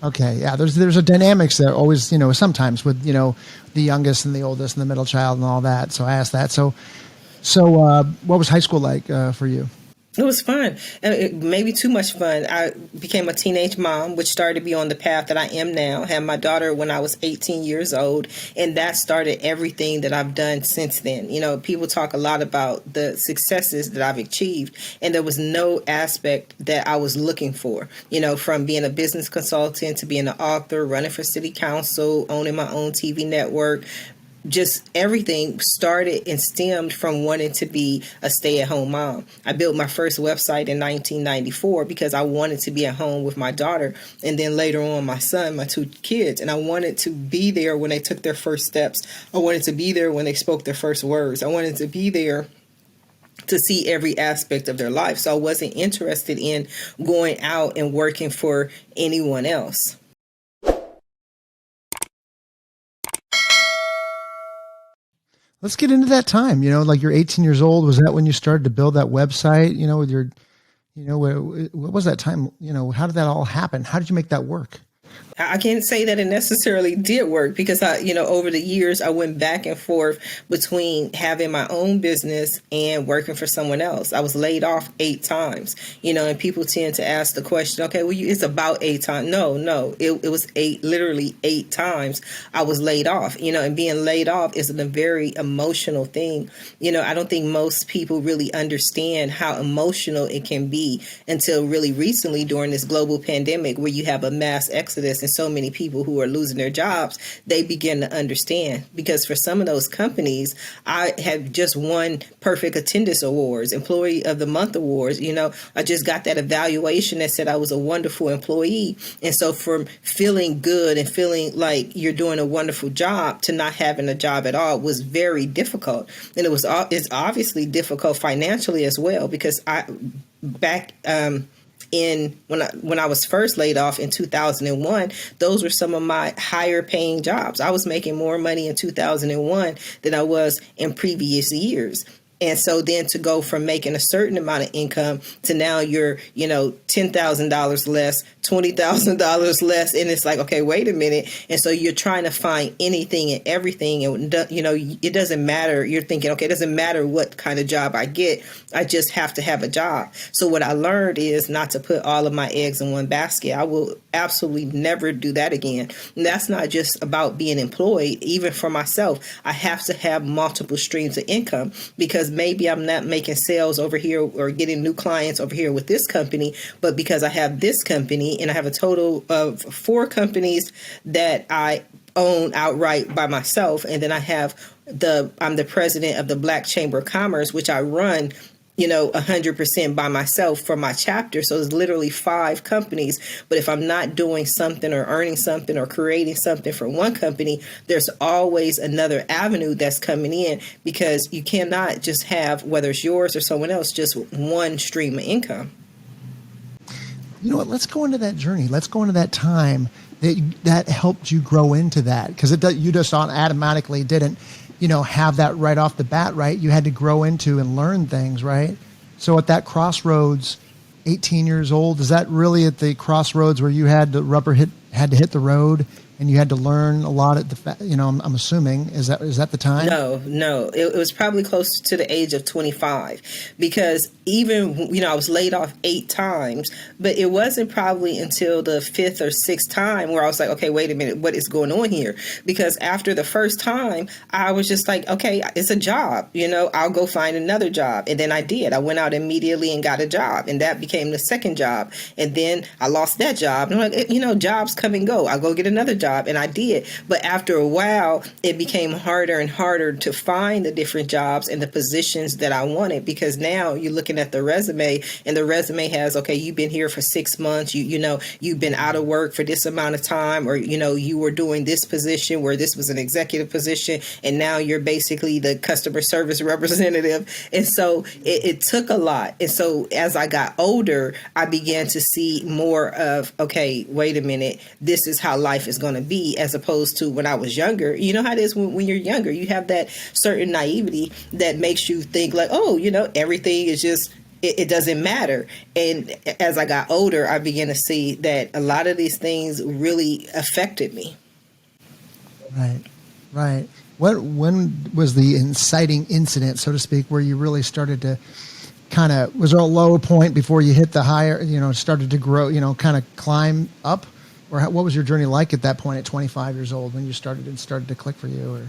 Okay, yeah. There's a dynamics that always, sometimes with, the youngest and the oldest and the middle child and all that. So I asked that. So what was high school like for you? It was fun, maybe too much fun. I became a teenage mom, which started me on the path that I am now. Had my daughter when I was 18 years old, and that started everything that I've done since then. People talk a lot about the successes that I've achieved, and there was no aspect that I was looking for. From being a business consultant to being an author, running for city council, owning my own TV network, just everything started and stemmed from wanting to be a stay-at-home mom. I built my first website in 1994 because I wanted to be at home with my daughter, and then later on my son, my two kids, and I wanted to be there when they took their first steps. I wanted to be there when they spoke their first words. I wanted to be there to see every aspect of their life. So I wasn't interested in going out and working for anyone else. Let's get into that time, like you're 18 years old. Was that when you started to build that website, with your, what was that time? How did that all happen? How did you make that work? I can't say that it necessarily did work because over the years, I went back and forth between having my own business and working for someone else. I was laid off 8 times, and people tend to ask the question, okay, well, it's about 8 times. No, it was literally 8 times I was laid off, and being laid off is a very emotional thing. I don't think most people really understand how emotional it can be until really recently during this global pandemic where you have a mass exodus and so many people who are losing their jobs, they begin to understand. Because for some of those companies, I have just won perfect attendance awards, employee of the month awards. I just got that evaluation that said I was a wonderful employee. And so from feeling good and feeling like you're doing a wonderful job to not having a job at all was very difficult. And it's obviously difficult financially as well, because when I was first laid off in 2001, those were some of my higher paying jobs. I was making more money in 2001 than I was in previous years. And so then to go from making a certain amount of income to now you're, $10,000 less, $20,000 less. And it's like, okay, wait a minute. And so you're trying to find anything and everything. And, it doesn't matter. You're thinking, okay, it doesn't matter what kind of job I get. I just have to have a job. So what I learned is not to put all of my eggs in one basket. I will absolutely never do that again. And that's not just about being employed. Even for myself, I have to have multiple streams of income, because maybe I'm not making sales over here or getting new clients over here with this company, but because I have this company and I have a total of 4 companies that I own outright by myself. And then I'm the president of the Black Chamber of Commerce, which I run 100% by myself for my chapter. So it's literally 5 companies. But if I'm not doing something or earning something or creating something for one company, there's always another avenue that's coming in, because you cannot just have, whether it's yours or someone else, just one stream of income. You know what? Let's go into that journey. Let's go into that time that helped you grow into that, because you just automatically didn't have that right off the bat, right? You had to grow into and learn things, right? So at that crossroads, 18 years old, is that really at the crossroads where you had had to hit the road and you had to learn a lot at I'm assuming, is that the time? No. It was probably close to the age of 25, because even, I was laid off 8 times, but it wasn't probably until the 5th or 6th time where I was like, okay, wait a minute, what is going on here? Because after the first time, I was just like, okay, it's a job, I'll go find another job. And then I did. I went out immediately and got a job, and that became the second job. And then I lost that job. And I'm like, jobs come and go. I'll go get another job. And I did. But after a while, it became harder and harder to find the different jobs and the positions that I wanted, because now you're looking at the resume, and the resume has, okay, you've been here for 6 months. You've been out of work for this amount of time, or, you were doing this position where this was an executive position, and now you're basically the customer service representative. And so it took a lot. And so as I got older, I began to see more of, okay, wait a minute, this is how life is going to be, as opposed to when I was younger. You know how it is when you're younger, you have that certain naivety that makes you think like, oh, everything is just it doesn't matter. And as I got older, I began to see that a lot of these things really affected me. Right, right. When was the inciting incident, so to speak, where you really started to kind of, was there a low point before you hit the higher, started to grow, kind of climb up? Or what was your journey like at that point at 25 years old when you started to click for you? Or